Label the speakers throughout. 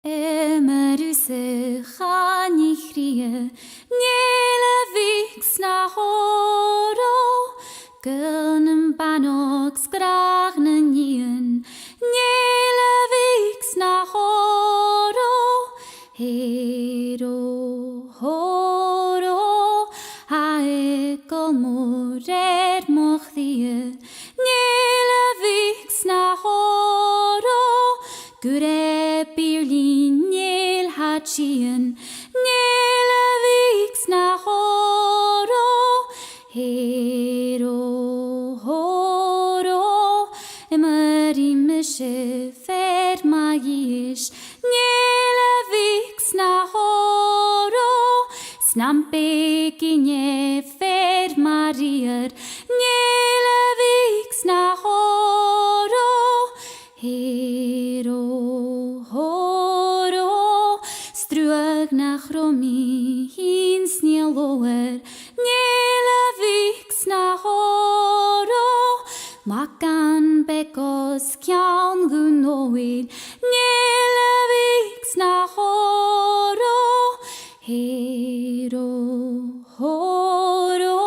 Speaker 1: Emeruse chanichrie, niele vix na horo, gulnum banog sgragne nien, niele vix na horo, hero horo, haekol morer mochthie, niele vix na horo, gure birlin niel hatchien, niele vix na horo, hero horo, emerimische fer magisch, niele vix na horo, snampe kinje fer marier, niele vix na horo, hero horo, struag na chromi hins nieloer, niele vix na horo, makan bekos kjan gunoil, niele vix na horo, hero horo,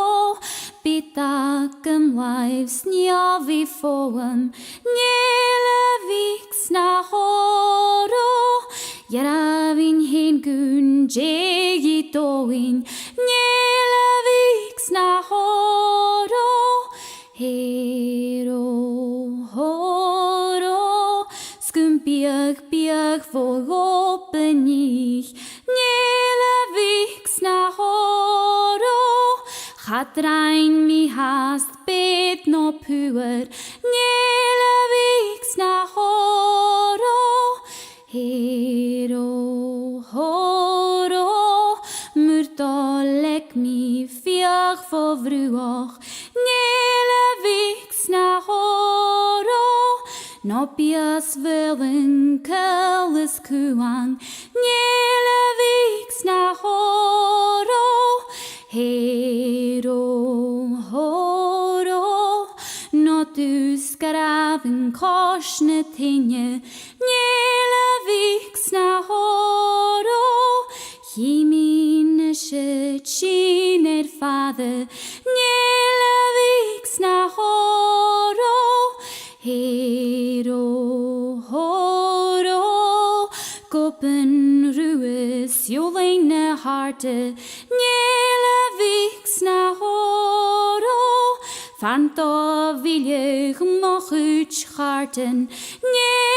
Speaker 1: bitakam lives njavi foam, niele vix na horo, Yaravin hin gun jegi doin, niele vix na horo, hero horo, skumpiag piag voor openig, niele vix na horo, gaat rein mi haast bet no puer, niele vix na horo, hero horo, murtolek mi fiag for vruach, niele vix na horo, nopias willen kules kuang, niele vix na horo, hero horo, not du skraven korsne tinje, niele vix na horo, Himmlische Chiner Vater, niele vix na horo, hero horo, kopen rues joleine harte, niele vix na horo, Fanto vilje moch uitscharten, niele